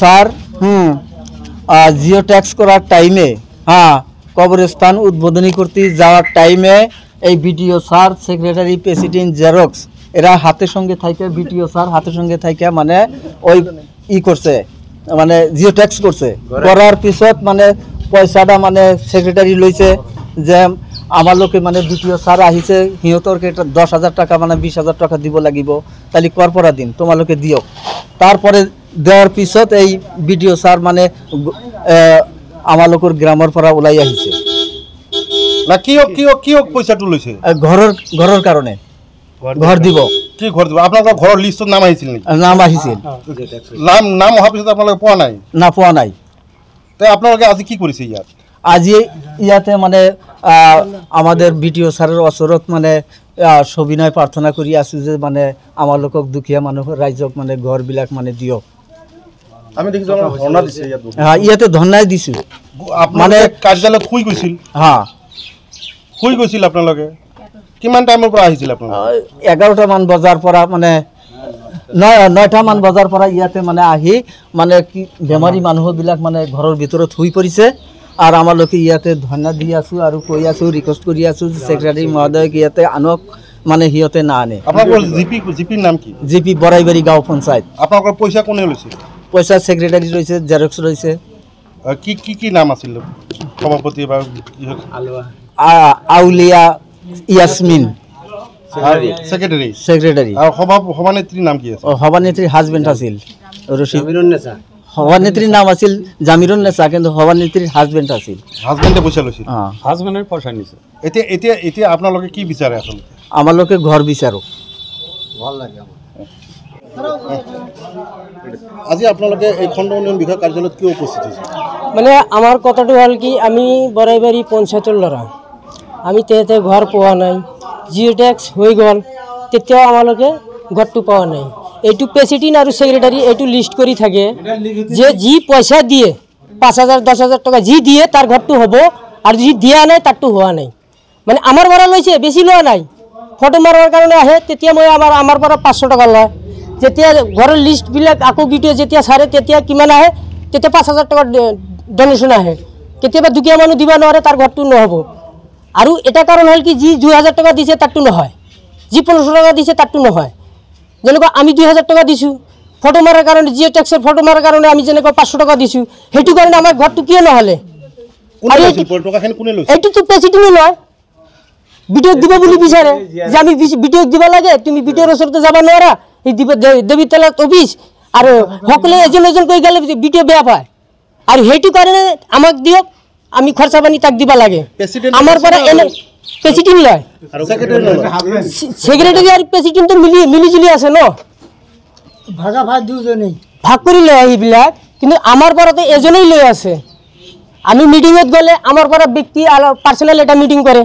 sir Jio tax করার টাইমে কবরস্থান উদ্বোধনী করতে যাওয়ার টাইমে এই BDO sir secretary president xerox এরা হাতের সঙ্গে থাকে বিডিও স্যার হাতের সঙ্গে থাকে মানে ওই করছে মানে জিও ট্যাক্স করছে করার পিছত মানে পয়সাটা মানে সেক্রেটারি লইছে যে আমার লোকে মানে বিডিও স্যার আহিছে সিহঁতরকে 10,000 টাকা মানে 20,000 টাকা দিব লাগিব তাহলে করপরা দিন তোমালোকে দিও তারপরে দেওয়ার পিছত এই বিডিও স্যার মানে আমার লোকের গ্রামের পরা ওলাই আহিছে না কি পয়সাটো লৈছে ঘরের কারণে ঘর দিব কি ঘর দিব আপনাদের ঘরের লিস্টত নাম আহিছিল নেকি নাম আহিছিল নাম অহা পিছত আপোনালোকে পোৱা নাই না পোৱা নাই তাই আপোনালোকে আজি কি কৰিছে ইয়াত আজি ইয়াতে মানে আমাদেৰ বিডিও স্যাৰেৰ ওচৰত মানে সবিনয় প্ৰাৰ্থনা কৰি আছো যে মানে আমাৰ লোকক দুখীয়া মানুহ ৰাইজক মানে ঘৰবিলাক মানে দিয়ক আমি দেখিছো ধৰ্ণা দিছে ইয়াত ইয়াতে ধৰ্ণাই দিছো মানে কাৰ্যালয়ত শুই গৈছিল শুই গৈছিল আপোনালোকে কিমান টাইমৰ পৰা আহিছিল আপোনালোকে 11টা মান বজাৰ পৰা মানে 9টা মান বজাৰ পৰা ইয়াতে মানে আহি মানে কি বেমাৰী মানুহবিলাক মানে ঘৰৰ ভিতৰত শুই পৰিছে আর আমার লোকে ইয়াতে ধন্যবাদ দিয়ে আছো আর কই আছো রিকোয়েস্ট করি আছো সেক্রেটারি মহোদয় ইয়াতে আনক মানে হিয়তে না আনে আপনার জিপির নাম কি জিপি বড়াইবাড়ি গাঁও পঞ্চায়েত আপনার পয়সা কোনে লৈছে পয়সা সেক্রেটারি রয়েছে জেরক্স রয়েছে কি কি কি নাম আছিল সভাপতি বা আউলিয়া ইয়াসমিন সেক্রেটারি আর সভানেত্রীর নাম কি আছে সভানেত্রীর হাজবেন্ড আছিল রশিদুন্নেসা সভানেত্রীর নাম আছিল জামিরুন্নেসা কিন্তু সভানেত্রীর হাজবেন্ড আছিল হাজবেন্ডে পয়সা লৈছিল হাজবেন্ডের পয়সা নিছে এতিয়া আপোনালোকে কি বিচাৰে আসলে আমাৰ লোকে ঘৰ বিচাৰো ভাল লাগে আজি আপোনালোকে এই খণ্ড উন্নয়ন বিভাগ কাৰ্যালয়ত কি উপস্থিত হৈছে মানে আমাৰ কথাটো হল কি আমি বড়াইবাড়ি পঞ্চায়েতৰ ল'ৰা আমি তেতে ঘৰ পোৱা নাই জিও ট্যাক্স হৈ গ'ল তেতিয়াও আমালোকে ঘরটো পাওয়া নাই এইটো প্রেসিডেন্ট আর সেক্রেটারি এইটো লিস্ট করে থাকে যে জি পয়সা দিয়ে 5,000 10,000 টাকা জি দিয়ে তার ঘরটো হব আর জি দিয়া নাই তারটো হওয়া নাই মানে আমার ভাড়া লইছে বেশি লওয়া নাই ফটো মারার কারণে আহে তেতিয়া মই আমার পৰা 500 টাকা লয় যেতিয়া ঘরের লিস্টবিলাক আকো ভিডিও যেতিয়া সারে তেতিয়া কিমান আহে তেতিয়া 5,000 টাকা ডোনেশন আহে কেতিয়াবা দুখীয়া মানুহ দিবা নোৱাৰে তাৰ ঘৰটো নহব আৰু এটা কারণ হল কি জি 2,000 টাকা দিছে তারটো নহয় জি 1500 টাকা দিছে তারটো নহয় যেনেকৈ আমি 2,000 টাকা দিছোঁ ফটো মারার কারণে জিও ট্যাক্সের ফটো মারার কারণে আমি যেনেকৈ 500 টাকা দিছোঁ সেইটো কাৰণে আমাৰ ঘৰটো কিয় নহলে এইটো তো প্ৰেসিডেন্ট লয় ভিডিও দিব বুলি বিচাৰে যে আমি ভিডিও দিব লাগে তুমি ভিডিওৰ ওচৰতে যাব নোৱাৰা এই দেবীতলা অফিস আৰ সকলে এজন কৈ গেলে ভিডিও বেয়া পায় আৰ সেইটো কাৰণে আমাক দিয়ক আমি খৰচা পানি তাক দিবা লাগে আমাৰ পৰা এনে প্রেসিডেন্ট লয় সেক্রেটারি আর প্রেসিডেন্ট মিলিজুলি আছে ন ভাগ করে লয় এইবিলাক কিন্তু আমার পরাতে এজনেই লই আছে আমি মিটিংত গেলে আমার পরা ব্যক্তি পার্সোনাল এটা মিটিং করে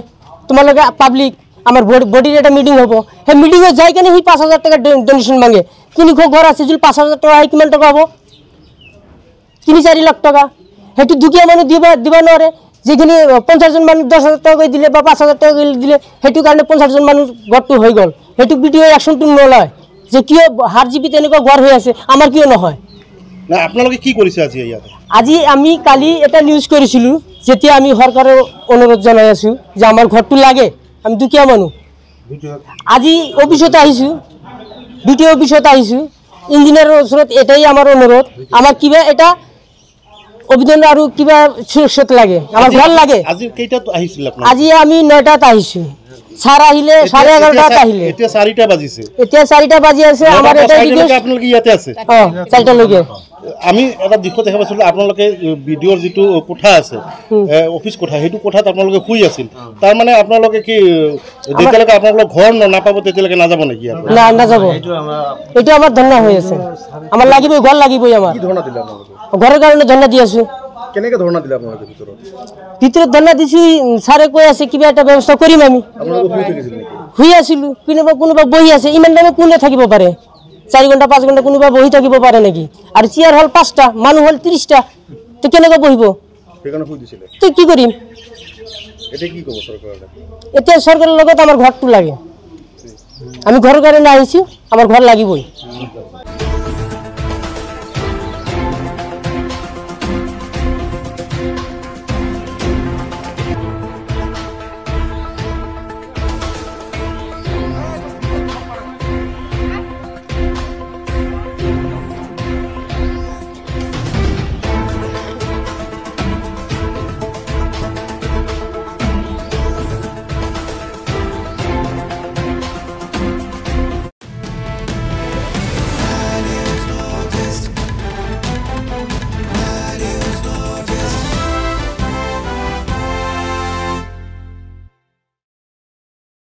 তোমালোকে পাবলিক আমার বডির একটা মিটিং হবো সেই মিটিংত যাই কেনে সি 5,000 টাকা ডোনেশন মাগে 300 ঘর আছে যদি 5,000 টাকা হয় কিমান টাকা হব 3-4 লাখ টাকা সেইটো দুখীয়া মানুহ দিবা নোৱাৰে যেখানে 50 জন মানুষ 10,000 টাকা দিলে বা 5,000 টাকা দিলে সেইটো কারণে 50 জন মানুষ ঘরটো হয়ে গেল সেইটো ভিডিও অ্যাকশনটো নলয় যে কিয় হার জিবি তেনেকুৱা ঘৰ হয়ে আছে আমাৰ কিয় নহয় না আপোনালোকে কি কৰিছে আজি ইয়াতে আজি আমি কালি এটা নিউজ কৰিছিলো যেতিয়া আমি সরকারের অনুরোধ জানাই আছো যে আমার ঘরটো লাগে আমি দুখীয়া মানুহ আজি অফিসত আহিছো ভিডিও অফিসত আহিছো ইঞ্জিনিয়ারের ওচৰত এটাই আমার অনুরোধ আমার কিবা এটা অভিধান আর কিবা সুরক্ষিত লাগে আমার ভাল লাগে আজি কেইটাত আহিছিল আপনি আজি আমি 9টাত আহিছো স্যার আহিলে 11:30টাত আহিলে এতিয়া 4টা বাজিছে এতিয়া 4টা বাজি আছে আমার এটা ভিডিও আপোনালোকে ইয়াতে আছে 4টা লগে আমি এটা দিশত দেখা পাইছিল আপোনালোকে ভিডিওৰ যেটো কোঠা আছে অফিস কোঠা হেতু কোঠাত আপোনালোকে শুই আছিল তাৰ মানে আপোনালোকে কি যেতিয়ালৈকে আপোনালোক ঘৰ নাপাব তেতিয়ালৈকে না যাব নেকি না না যাব এটা আমাৰ ধন্যবাদ হৈ আছে আমাৰ লাগিবই ঘৰ লাগিবই আমাৰ কি ধৰণা দিলে আপোনালোকে ঘৰেৰ কাৰণে ধন্যবাদ দি আছো কেনেকে ধৰণা দিলে আপোনালোকে ভিতৰত ধন্যবাদ দিছি স্যাৰে কৈ আছে কিবা এটা ব্যবস্থা কৰিম আমি আপোনালোকে শুই থাকিছিল নেকি শুই আছিলো কোনোবা বহি আছে ইমান টাইমে কোনে থাকিব পাৰে 4 ঘন্টা 5 ঘন্টা কোনোবা বহি থাকিব পাৰে নেকি আৰ চেয়াৰ হল 5টা মানুহ হল 30টা তো কেনেকৈ বহিব সেইকাৰণে শুই দিছিলে তো কি কৰিম এটা কি কব সৰকাৰলে এতিয়া সৰকাৰেৰ লগত আমাৰ ঘৰটো লাগে আমি ঘৰেৰ কাৰণে আহিছো আমাৰ ঘৰ লাগিবই